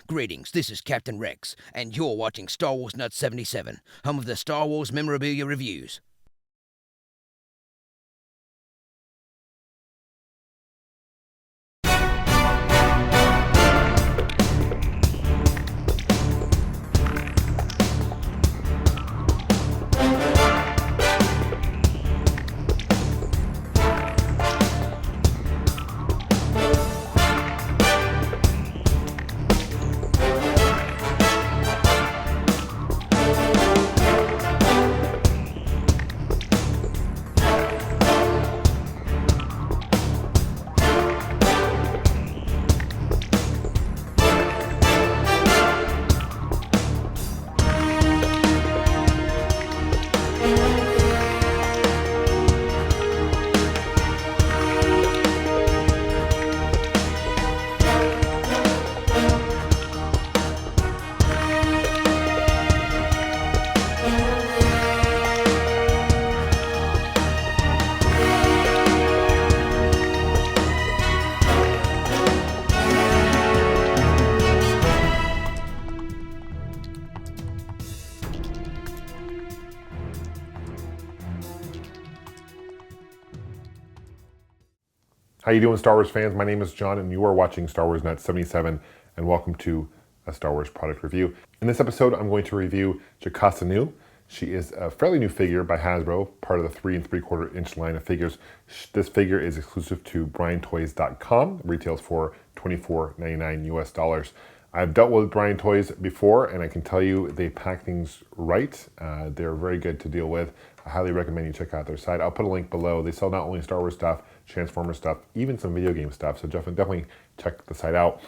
Greetings, this is Captain Rex, and you're watching Star Wars Nut 77, home of the Star Wars memorabilia reviews. How you doing, Star Wars fans? My name is John, and you are watching Star Wars Nut 77, and welcome to a Star Wars product review. In this episode, I'm going to review Jocasta New. She is a fairly new figure by Hasbro, part of the 3 3/4 inch line of figures. This figure is exclusive to BrianToys.com, retails for $24.99 US. I've dealt with Brian Toys before, and I can tell you they pack things right. They're very good to deal with. I highly recommend you check out their site. I'll put a link below. They sell not only Star Wars stuff, Transformers stuff, even some video game stuff, so definitely check the site out.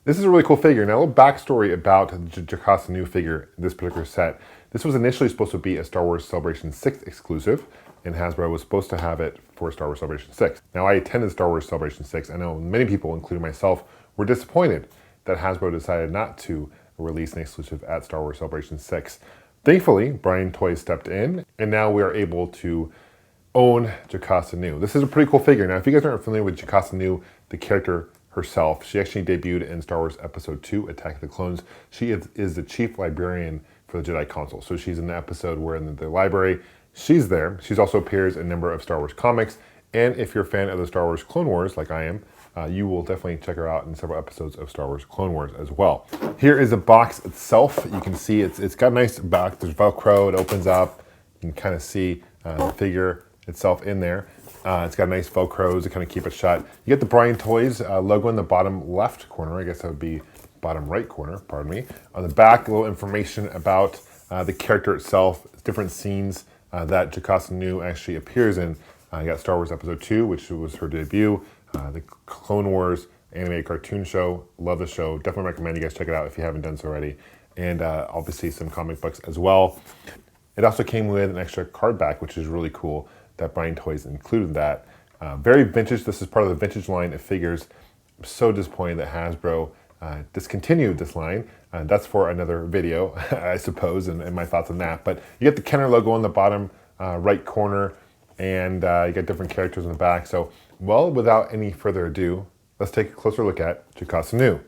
This is a really cool figure. Now, a little backstory about the Jocasta New figure, this particular set. This was initially supposed to be a Star Wars Celebration 6 exclusive, and Hasbro was supposed to have it for Star Wars Celebration 6. Now, I attended Star Wars Celebration 6. I know many people, including myself, were disappointed that Hasbro decided not to release an exclusive at Star Wars Celebration 6. Thankfully, Brian Toys stepped in, and now we are able to own Jocasta New. This is a pretty cool figure. Now, if you guys aren't familiar with Jocasta New, the character herself, she actually debuted in Star Wars Episode 2, Attack of the Clones. She is the chief librarian for the Jedi Council. So she's in the episode where in the library, she's there. She also appears in a number of Star Wars comics. And if you're a fan of the Star Wars Clone Wars, like I am, you will definitely check her out in several episodes of Star Wars Clone Wars as well. Here is the box itself. You can see it's got a nice box. There's Velcro. It opens up. You can kind of see the figure itself in there. It's got nice Velcros to kind of keep it shut. You get the Brian Toys logo in the bottom left corner. I guess that would be bottom right corner, pardon me. On the back, a little information about the character itself, different scenes that Jocasta New actually appears in. You got Star Wars Episode 2, which was her debut, the Clone Wars animated cartoon show. Love the show. Definitely recommend you guys check it out if you haven't done so already. And obviously some comic books as well. It also came with an extra card back, which is really cool that Brian Toys included that. Very vintage. This is part of the vintage line of figures. I'm so disappointed that Hasbro discontinued this line. That's for another video, I suppose, and my thoughts on that. But you get the Kenner logo on the bottom right corner, and you get different characters in the back. So, well, without any further ado, let's take a closer look at Jocasta New.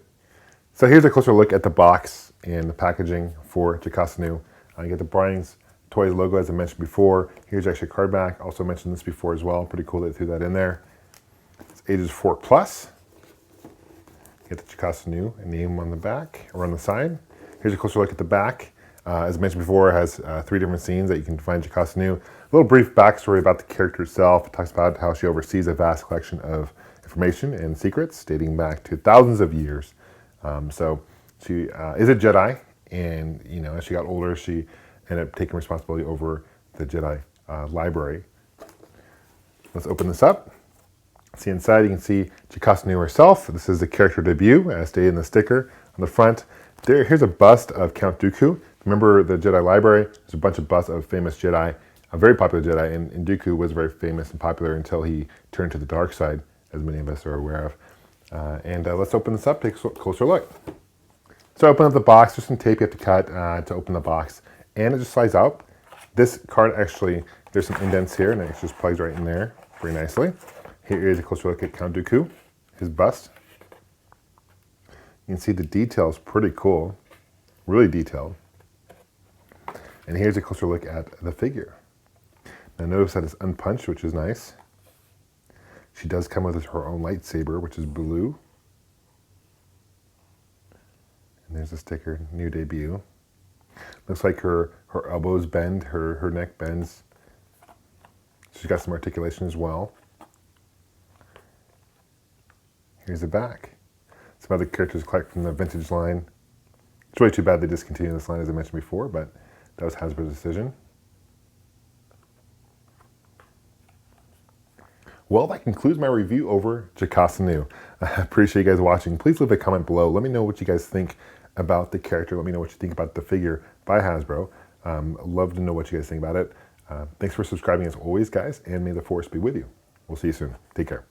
So here's a closer look at the box and the packaging for Jocasta New. You get the Brian Toys logo, as I mentioned before. Here's actually a card back. Also mentioned this before as well. Pretty cool they threw that in there. It's ages 4+. Get the Jocasta New name on the back or on the side. Here's a closer look at the back. As I mentioned before, it has 3 different scenes that you can find Jocasta New. A little brief backstory about the character itself. It talks about how she oversees a vast collection of information and secrets dating back to thousands of years. So she is a Jedi, and as she got older, she ended up taking responsibility over the Jedi library. Let's open this up. See inside, you can see Jocasta New herself. This is the character debut, as stated in the sticker on the front. Here's a bust of Count Dooku. Remember the Jedi library? There's a bunch of busts of famous Jedi, a very popular Jedi, and Dooku was very famous and popular until he turned to the dark side, as many of us are aware of. Let's open this up, take a closer look. So open up the box. There's some tape you have to cut to open the box, and it just slides out. This card actually, there's some indents here, and it just plugs right in there very nicely. Here is a closer look at Count Dooku, his bust. You can see the detail's pretty cool, really detailed. And here's a closer look at the figure. Now notice that it's unpunched, which is nice. She does come with her own lightsaber, which is blue. And there's a sticker, new debut. Looks like her elbows bend, her neck bends. She's got some articulation as well. Here's the back. Some other characters collect from the vintage line. It's really too bad they discontinued this line, as I mentioned before, but that was Hasbro's decision. Well, that concludes my review over Jocasta Nu. I appreciate you guys watching. Please leave a comment below. Let me know what you guys think about the character. Let me know what you think about the figure by Hasbro. I'd love to know what you guys think about it. Thanks for subscribing as always, guys, and may the force be with you. We'll see you soon. Take care.